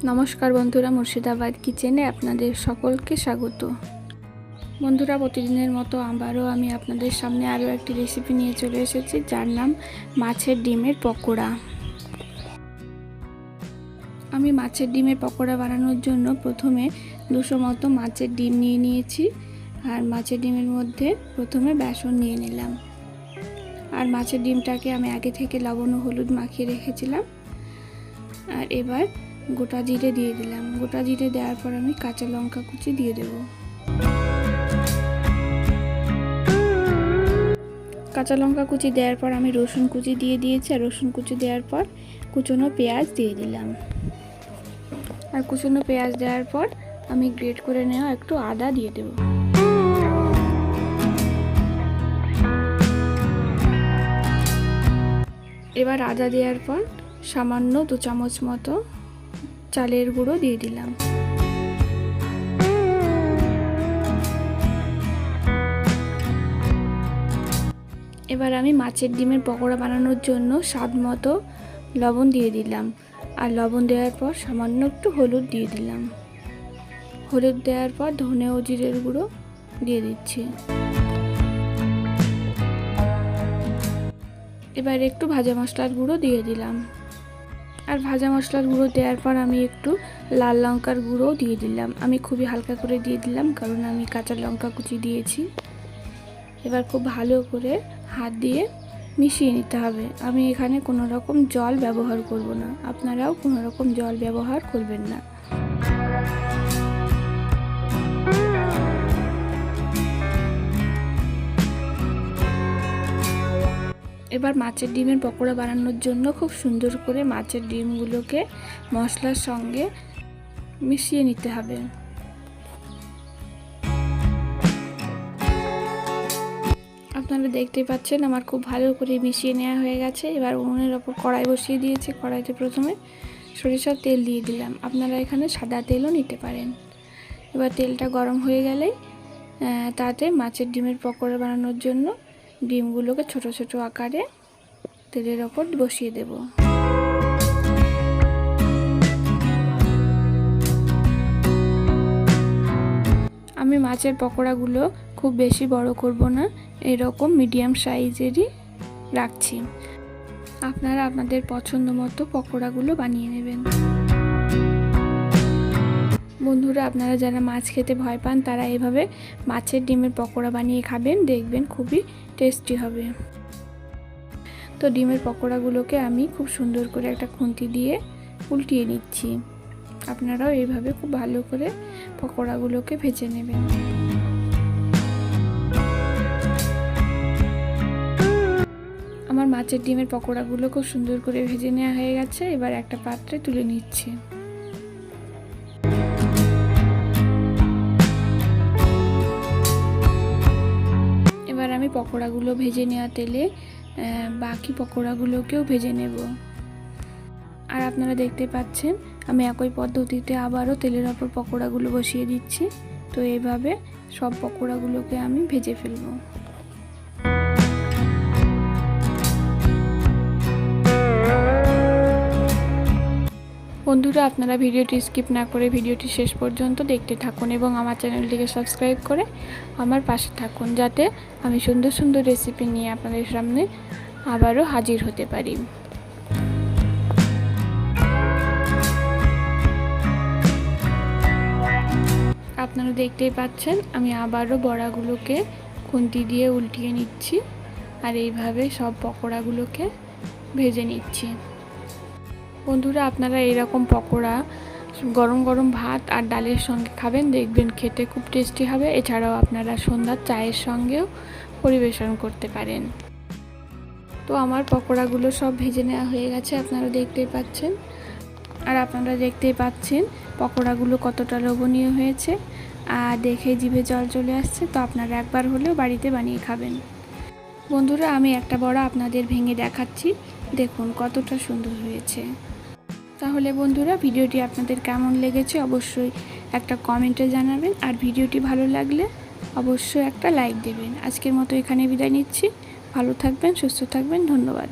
নমস্কার বন্ধুরা, মুর্শিদাবাদ কিচেনে আপনাদের সকলকে স্বাগত। বন্ধুরা, প্রতিদিনের মতো আবারও আমি আপনাদের সামনে আরও একটি রেসিপি নিয়ে চলে এসেছি, যার নাম মাছের ডিমের পকোড়া। আমি মাছের ডিমের পকোড়া বানানোর জন্য প্রথমে 200 মতো মাছের ডিম নিয়ে নিয়েছি। আর মাছের ডিমের মধ্যে প্রথমে বেসন নিয়ে নিলাম। আর মাছের ডিমটাকে আমি আগে থেকে লবণ ও হলুদ মাখিয়ে রেখেছিলাম। আর এবার গোটা জিরে দিয়ে দিলাম। গোটা জিরে দেওয়ার পর আমি কাঁচা লঙ্কা কুচি দিয়ে দেব। কাঁচা লঙ্কা কুচি দেওয়ার পর আমি রসুন কুচি দিয়ে দিয়েছি। আর রসুন কুচি দেওয়ার পর কুচনো পেঁয়াজ দিয়ে দিলাম। আর কুচনো পেঁয়াজ দেওয়ার পর আমি গ্রেট করে নেওয়া একটু আদা দিয়ে দেব। এবার আদা দেওয়ার পর সামান্য 2 চামচ মতো চালের গুঁড়ো দিয়ে দিলাম। এবার আমি মাছের ডিমের পকোড়া বানানোর জন্য স্বাদ মতো লবণ দিয়ে দিলাম। আর লবণ দেওয়ার পর সামান্য একটু হলুদ দিয়ে দিলাম। হলুদ দেওয়ার পর ধনে ও জিরের গুঁড়ো দিয়ে দিচ্ছি। এবার একটু ভাজা মশলার গুঁড়ো দিয়ে দিলাম। আর ভাজা মশলার গুঁড়ো দেওয়ার পর আমি একটু লাল লঙ্কার গুঁড়োও দিয়ে দিলাম। আমি খুবই হালকা করে দিয়ে দিলাম, কারণ আমি কাঁচা লঙ্কা কুচি দিয়েছি। এবার খুব ভালো করে হাত দিয়ে মিশিয়ে নিতে হবে। আমি এখানে কোনো রকম জল ব্যবহার করব না, আপনারাও কোনো রকম জল ব্যবহার করবেন না। এবার মাছের ডিমের পকোড়া বানানোর জন্য খুব সুন্দর করে মাছের ডিমগুলোকে মশলার সঙ্গে মিশিয়ে নিতে হবে। আপনারা দেখতেই পাচ্ছেন আমার খুব ভালো করে মিশিয়ে নেওয়া হয়ে গেছে। এবার উনুনের ওপর কড়াই বসিয়ে দিয়েছি। কড়াইতে প্রথমে সরিষার তেল দিয়ে দিলাম। আপনারা এখানে সাদা তেলও নিতে পারেন। এবার তেলটা গরম হয়ে গেলে তাতে মাছের ডিমের পকোড়া বানানোর জন্য ডিমগুলোকে ছোট ছোট আকারে তেলের ওপর বসিয়ে দেব। আমি মাছের পকোড়াগুলো খুব বেশি বড় করব না, এরকম মিডিয়াম সাইজেরই রাখছি। আপনারা আপনাদের পছন্দ মতো পকোড়াগুলো বানিয়ে নেবেন। বন্ধুরা, আপনারা যারা মাছ খেতে ভয় পান তারা এভাবে মাছের ডিমের পকোড়া বানিয়ে খাবেন, দেখবেন খুবই টেস্টি হবে। তো ডিমের পকোড়াগুলোকে আমি খুব সুন্দর করে একটা খুন্তি দিয়ে উল্টিয়ে নিচ্ছি। আপনারাও এইভাবে খুব ভালো করে পকোড়াগুলোকে ভেজে নেবেন। আমার মাছের ডিমের পকোড়াগুলো খুব সুন্দর করে ভেজে নেওয়া হয়ে গেছে। এবার একটা পাত্রে তুলে নিচ্ছি। এবার আমি পকোড়াগুলো ভেজে নেওয়া তেলে বাকি পকোড়াগুলোকেও ভেজে নেব। আর আপনারা দেখতে পাচ্ছেন আমি একই পদ্ধতিতে আবারও তেলের ওপর পকোড়াগুলো বসিয়ে দিচ্ছি। তো এইভাবে সব পকোড়াগুলোকে আমি ভেজে ফেলব। বন্ধুরা, আপনারা ভিডিওটি স্কিপ না করে ভিডিওটি শেষ পর্যন্ত দেখতে থাকুন এবং আমার চ্যানেলটিকে সাবস্ক্রাইব করে আমার পাশে থাকুন, যাতে আমি সুন্দর সুন্দর রেসিপি নিয়ে আপনাদের সামনে আবারও হাজির হতে পারি। আপনারা দেখতেই পাচ্ছেন আমি আবারও বড়াগুলোকে খুন্তি দিয়ে উল্টিয়ে নিচ্ছি। আর এইভাবে সব পকোড়াগুলোকে ভেজে নিচ্ছি। বন্ধুরা, আপনারা এইরকম পকোড়া গরম গরম ভাত আর ডালের সঙ্গে খাবেন, দেখবেন খেতে খুব টেস্টি হবে। এছাড়াও আপনারা সন্ধ্যার চায়ের সঙ্গেও পরিবেশন করতে পারেন। তো আমার পকোড়াগুলো সব ভেজে নেওয়া হয়ে গেছে, আপনারা দেখতেই পাচ্ছেন। আর আপনারা দেখতেই পাচ্ছেন পকোড়াগুলো কতটা লোভনীয় হয়েছে, আর দেখে জিভে জল চলে আসছে। তো আপনারা একবার হলেও বাড়িতে বানিয়ে খাবেন। বন্ধুরা, আমি একটা বড়া আপনাদের ভেঙে দেখাচ্ছি, দেখুন কতটা সুন্দর হয়েছে। তাহলে বন্ধুরা, ভিডিওটি আপনাদের কেমন লেগেছে অবশ্যই একটা কমেন্টে জানাবেন। আর ভিডিওটি ভালো লাগলে অবশ্যই একটা লাইক দেবেন। আজকের মতো এখানে বিদায় নিচ্ছি। ভালো থাকবেন, সুস্থ থাকবেন, ধন্যবাদ।